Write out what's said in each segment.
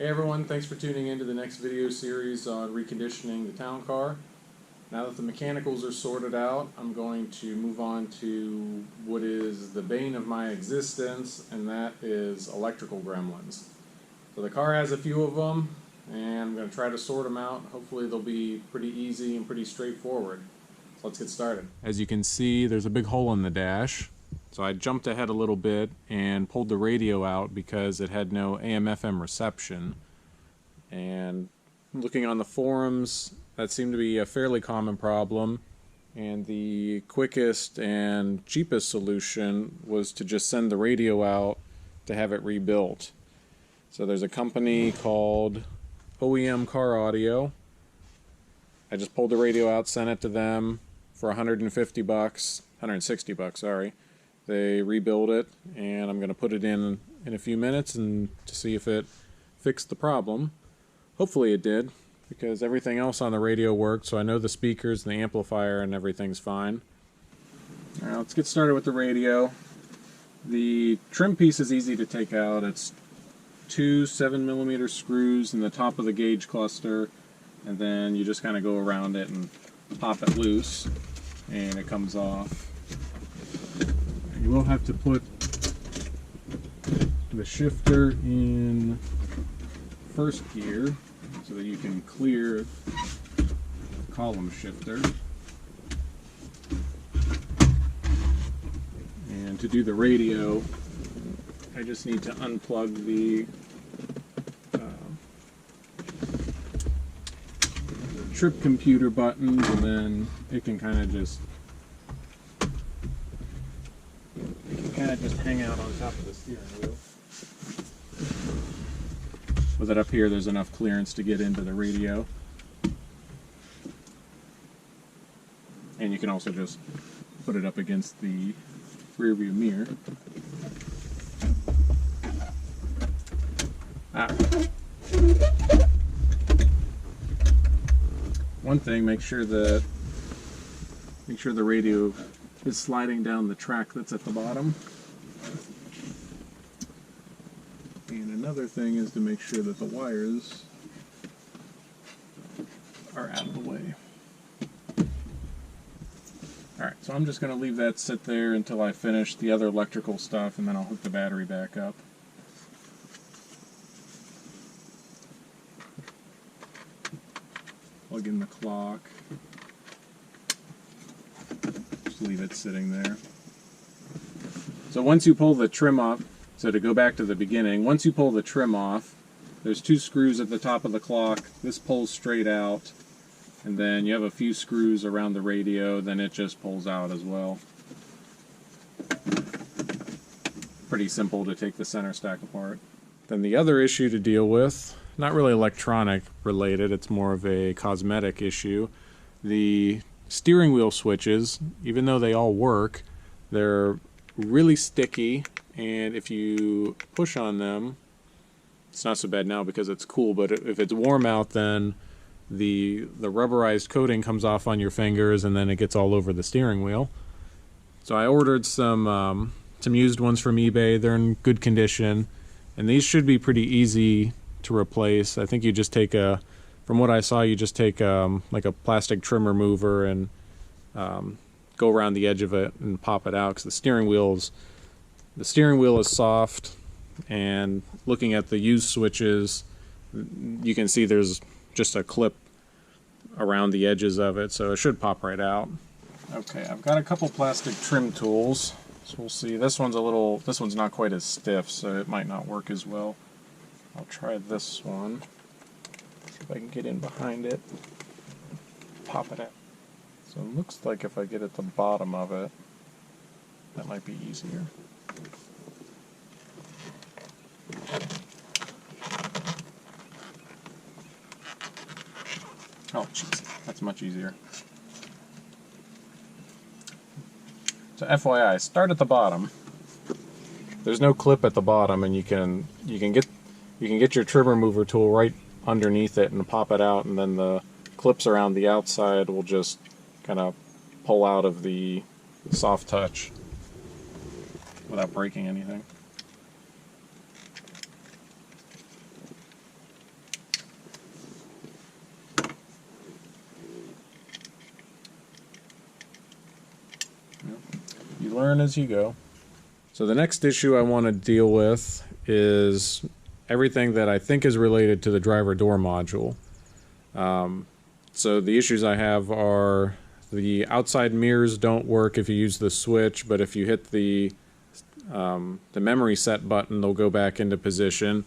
everyone, thanks for tuning in to the next video series on reconditioning the town car. Now that the mechanicals are sorted out, I'm going to move on to what is the bane of my existence, and that is electrical gremlins. So the car has a few of them, and I'm going to try to sort them out. Hopefully they'll be pretty easy and pretty straightforward. So let's get started. As you can see, there's a big hole in the dash. So I jumped ahead a little bit and pulled the radio out because it had no AM/FM reception. And looking on the forums, that seemed to be a fairly common problem. And the quickest and cheapest solution was to just send the radio out to have it rebuilt. So there's a company called OEM Car Audio. I just pulled the radio out, sent it to them for $160, sorry. They rebuild it, and I'm going to put it in a few minutes and to see if it fixed the problem. Hopefully it did, because everything else on the radio worked, so I know the speakers and the amplifier and everything's fine. Alright, let's get started with the radio. The trim piece is easy to take out. It's two 7mm screws in the top of the gauge cluster, and then you just kind of go around it and pop it loose, and it comes off. You will have to put the shifter in first gear so that you can clear the column shifter. And to do the radio, I just need to unplug the trip computer buttons, and then it can kind of just hang out on top of the steering wheel. With it up here, there's enough clearance to get into the radio. And you can also just put it up against the rear view mirror. One thing, make sure the radio is sliding down the track that's at the bottom. And another thing is to make sure that the wires are out of the way. Alright, so I'm just going to leave that sit there until I finish the other electrical stuff, and then I'll hook the battery back up. Plug in the clock. Just leave it sitting there. So once you pull the trim off, so to go back to the beginning, once you pull the trim off, there's two screws at the top of the clock. This pulls straight out, and then you have a few screws around the radio, then it just pulls out as well. Pretty simple to take the center stack apart. Then the other issue to deal with, not really electronic related, it's more of a cosmetic issue. The steering wheel switches, even though they all work, they're really sticky, and if you push on them, it's not so bad now because it's cool, but if it's warm out, then the rubberized coating comes off on your fingers, and then it gets all over the steering wheel. So I ordered some used ones from eBay. They're in good condition, and these should be pretty easy to replace. I think you just take from what I saw, you just take like a plastic trim remover and go around the edge of it and pop it out, because the steering wheel is soft, and looking at the used switches, you can see there's just a clip around the edges of it, so it should pop right out. Okay, I've got a couple plastic trim tools, so we'll see. This one's not quite as stiff, so it might not work as well. I'll try this one. See if I can get in behind it, pop it out. So it looks like if I get at the bottom of it, that might be easier. Oh, jeez, that's much easier. So FYI, start at the bottom. There's no clip at the bottom, and you can get your trim remover tool right underneath it and pop it out, and then the clips around the outside will just kind of pull out of the soft touch without breaking anything. You learn as you go. So the next issue I want to deal with is everything that I think is related to the driver door module. So the issues I have are the outside mirrors don't work if you use the switch, but if you hit the memory set button, they'll go back into position.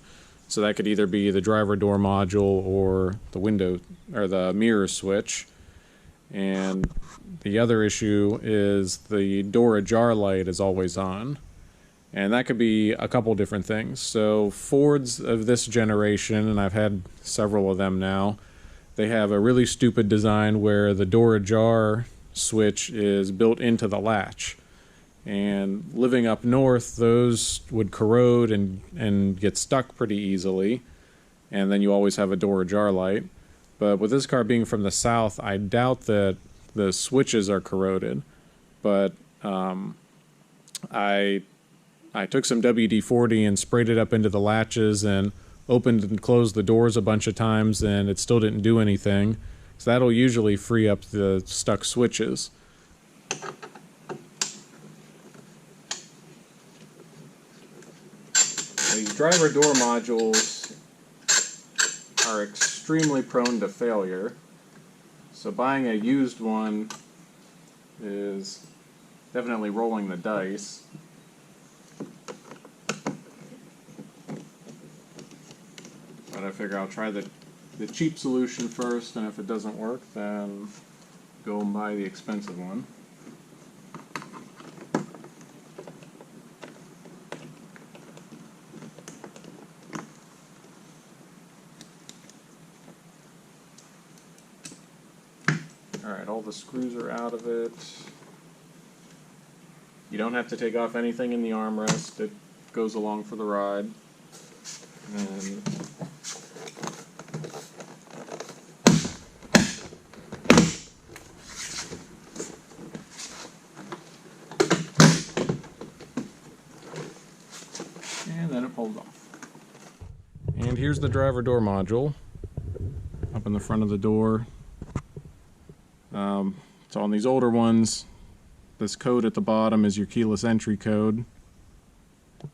So that could either be the driver door module or the window or the mirror switch. And the other issue is the door ajar light is always on. And that could be a couple different things. So Fords of this generation, and I've had several of them now, they have a really stupid design where the door ajar switch is built into the latch. And living up north, those would corrode and get stuck pretty easily. And then you always have a door ajar light. But with this car being from the south, I doubt that the switches are corroded. But I took some WD-40 and sprayed it up into the latches and opened and closed the doors a bunch of times, and it still didn't do anything. So that'll usually free up the stuck switches. These driver door modules are extremely prone to failure. So buying a used one is definitely rolling the dice. But I figure I'll try the cheap solution first, and if it doesn't work, then go and buy the expensive one. Alright, all the screws are out of it. You don't have to take off anything in the armrest. It goes along for the ride. And then it pulls off. And here's the driver door module up in the front of the door. So on these older ones, this code at the bottom is your keyless entry code.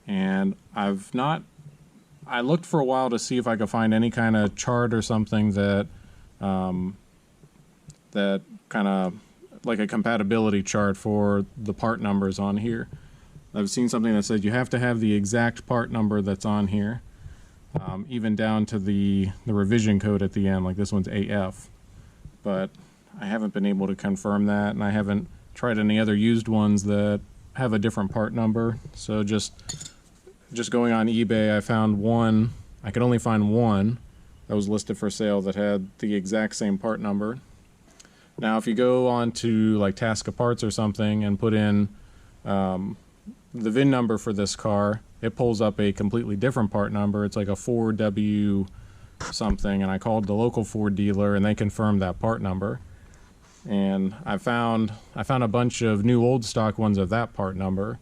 And I looked for a while to see if I could find any kind of chart or something that that kind of like a compatibility chart for the part numbers on here. I've seen something that said you have to have the exact part number that's on here, even down to the revision code at the end, like this one's AF. But I haven't been able to confirm that, and I haven't tried any other used ones that have a different part number. So just going on eBay, I found one. I could only find one that was listed for sale that had the exact same part number. Now, if you go on to like Task of Parts or something and put in the VIN number for this car, it pulls up a completely different part number. It's like a 4W something, and I called the local Ford dealer, and they confirmed that part number. And I found a bunch of new old stock ones of that part number.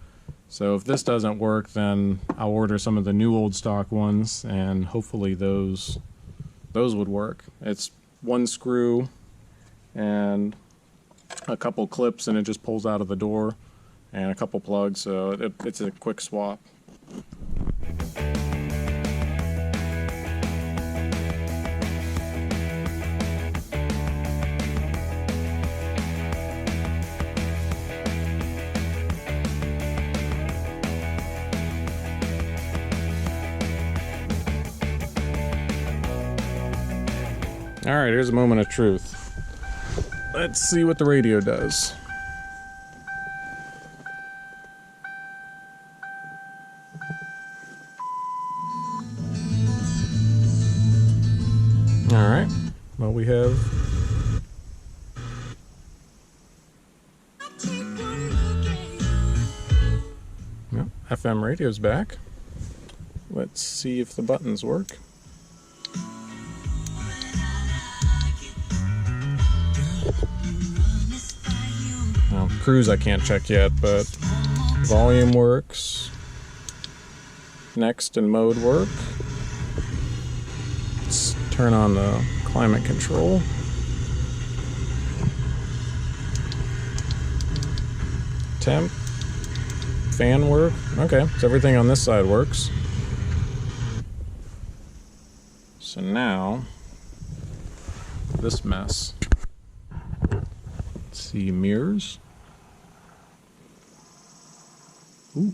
So if this doesn't work, then I'll order some of the new old stock ones, and hopefully those would work. It's one screw and a couple clips, and it just pulls out of the door, and a couple plugs, so it's a quick swap. Alright, here's a moment of truth. Let's see what the radio does. Alright, well, we have FM radio's back. Let's see if the buttons work. Well, cruise I can't check yet, but volume works. Next and mode work. Let's turn on the climate control. Temp, fan work? Okay, so everything on this side works. So now, this mess. Let's see, mirrors. Ooh.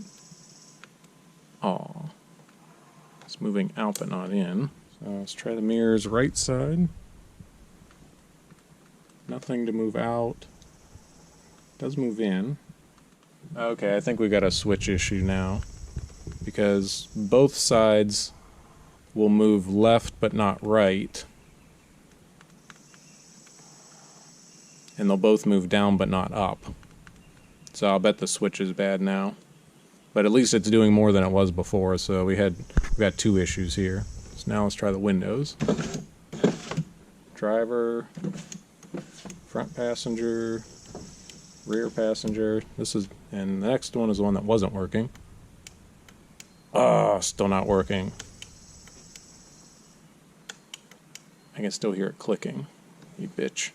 Aw. It's moving out but not in. So let's try the mirrors right side. Nothing to move out. Does move in. Okay, I think we got a switch issue now. Because both sides will move left but not right. And they'll both move down but not up. So I'll bet the switch is bad now. But at least it's doing more than it was before, so we got 2 issues here. So now let's try the windows. Driver, front passenger, rear passenger. And the next one is the one that wasn't working. Oh, still not working. I can still hear it clicking. You bitch.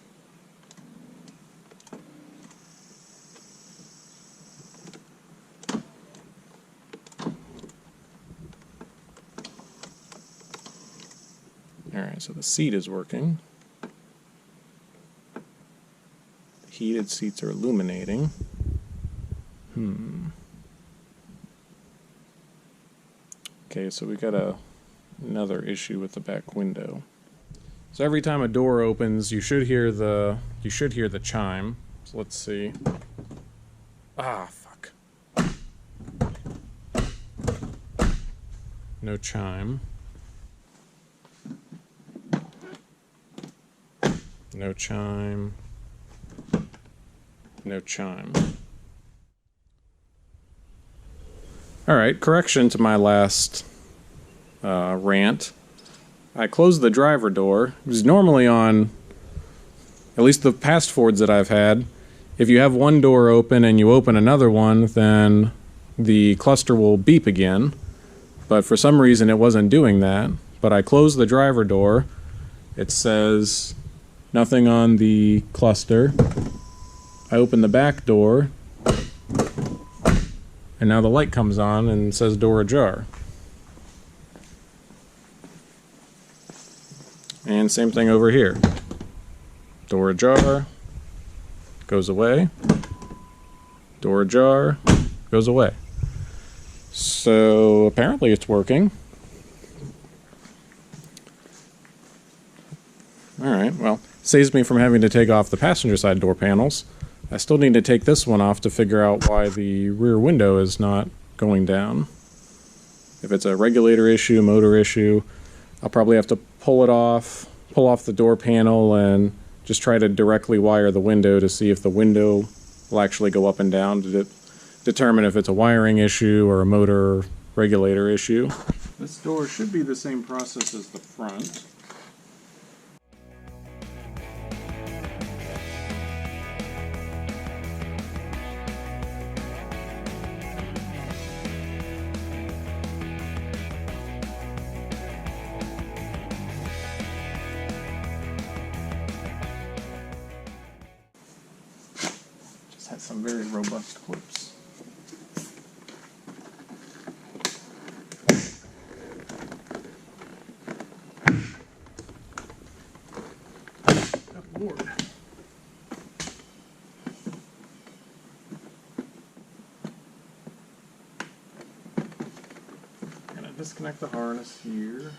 Alright, so the seat is working. The heated seats are illuminating. Okay, so we got another issue with the back window. So every time a door opens, you should hear the chime. So let's see. Ah, fuck. No chime. No chime. No chime. Alright, correction to my last rant. I closed the driver door. It was normally on, at least the past Fords that I've had, if you have one door open and you open another one, then the cluster will beep again. But for some reason it wasn't doing that. But I closed the driver door. It says nothing on the cluster. I open the back door, and now the light comes on and says door ajar. And same thing over here. Door ajar, goes away. Door ajar, goes away. So apparently it's working. Alright, well, saves me from having to take off the passenger side door panels. I still need to take this one off to figure out why the rear window is not going down. If it's a regulator issue, motor issue, I'll probably have to pull off the door panel and just try to directly wire the window to see if the window will actually go up and down to determine if it's a wiring issue or a motor regulator issue. This door should be the same process as the front. Has some very robust clips. Good Lord. I'm gonna disconnect the harness here.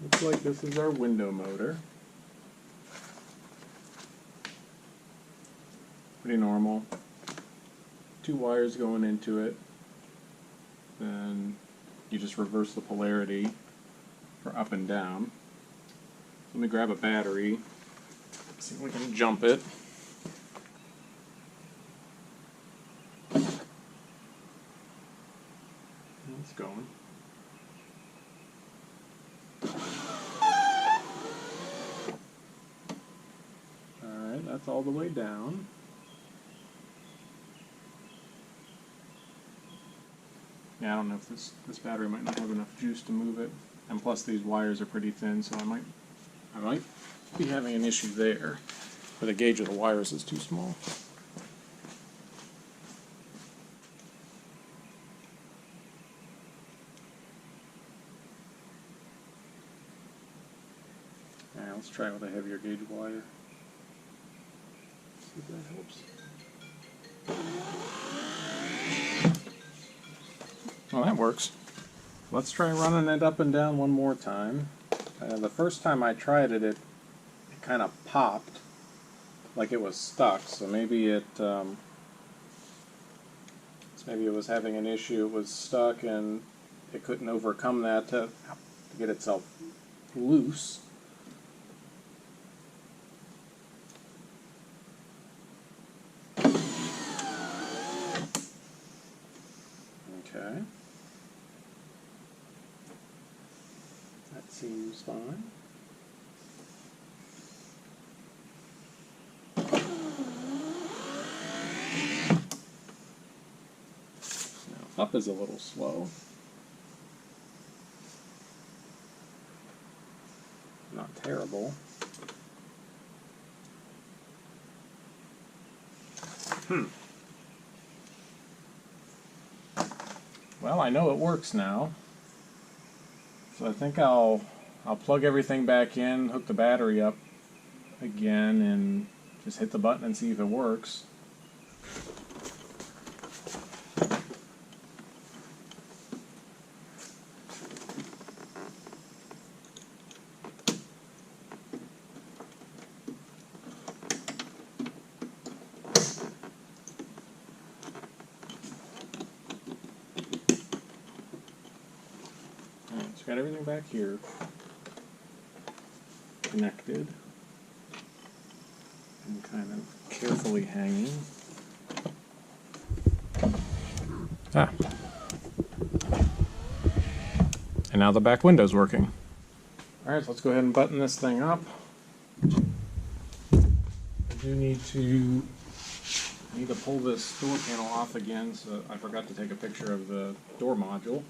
Looks like this is our window motor. Pretty normal. 2 wires going into it. Then you just reverse the polarity for up and down. Let me grab a battery. See if we can jump it. It's going. width all the way down. Yeah, I don't know if this battery might not have enough juice to move it, and plus these wires are pretty thin, so I might be having an issue there, where the gauge of the wires is too small. Yeah, let's try with a heavier gauge wire. See if that helps. Well, that works. Let's try running it up and down one more time. The first time I tried it, it kind of popped like it was stuck. So maybe maybe it was having an issue. It was stuck and it couldn't overcome that to get itself loose. Okay. That seems fine. Now, up is a little slow. Not terrible. Well, I know it works now. So I think I'll plug everything back in, hook the battery up again, and just hit the button and see if it works. Alright, so got everything back here connected and kind of carefully hanging. And now the back window's working. Alright, so let's go ahead and button this thing up. I do need to pull this door panel off again, so I forgot to take a picture of the door module.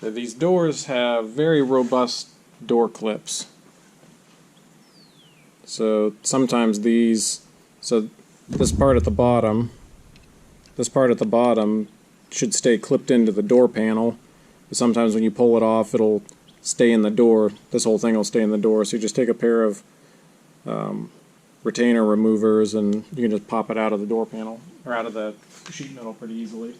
These doors have very robust door clips. So sometimes this part at the bottom should stay clipped into the door panel. But sometimes when you pull it off, it'll stay in the door. This whole thing will stay in the door. So you just take a pair of retainer removers and you can just pop it out of the door panel, or out of the sheet metal pretty easily.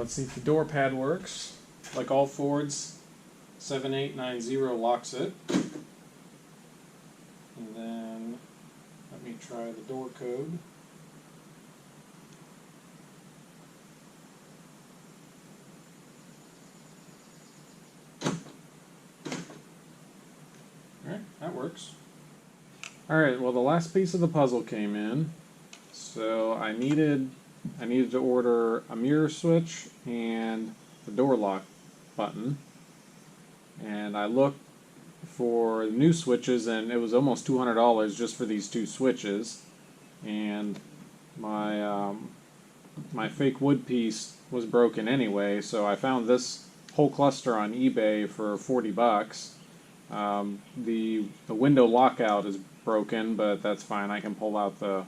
let's see if the door pad works. Like all Fords, 7890 locks it. And then let me try the door code. Alright, that works. Alright, well the last piece of the puzzle came in. So I needed to order a mirror switch and the door lock button. And I looked for new switches and it was almost $200 just for these two switches. And my my fake wood piece was broken anyway, so I found this whole cluster on eBay for 40 bucks. The window lockout is broken, but that's fine. I can pull out the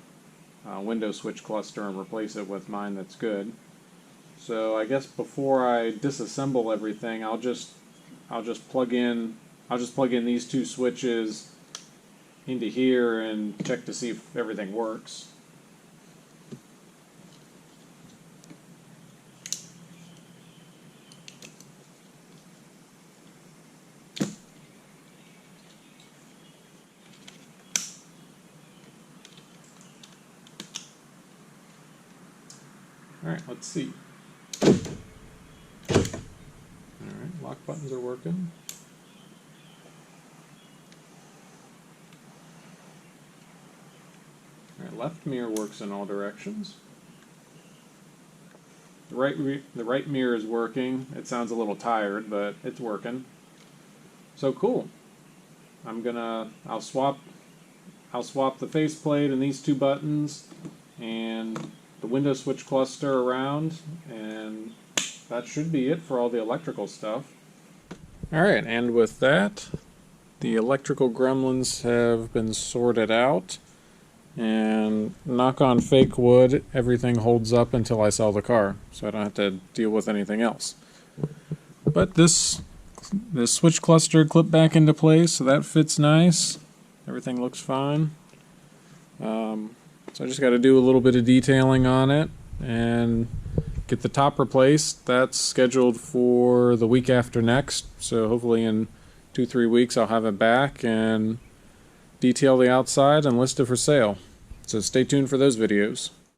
window switch cluster and replace it with mine that's good. So I guess before I disassemble everything, I'll just plug in these two switches into here and check to see if everything works. Alright, let's see. Alright, lock buttons are working. Alright, left mirror works in all directions. The right mirror is working. It sounds a little tired, but it's working. So cool. I'll swap the faceplate and these two buttons and the window switch cluster around, and that should be it for all the electrical stuff. Alright, and with that, the electrical gremlins have been sorted out, and knock on fake wood, everything holds up until I sell the car, so I don't have to deal with anything else. But this switch cluster clipped back into place, so that fits nice. Everything looks fine. So I just got to do a little bit of detailing on it and get the top replaced. That's scheduled for the week after next, so hopefully in 2-3 weeks I'll have it back and detail the outside and list it for sale. So stay tuned for those videos.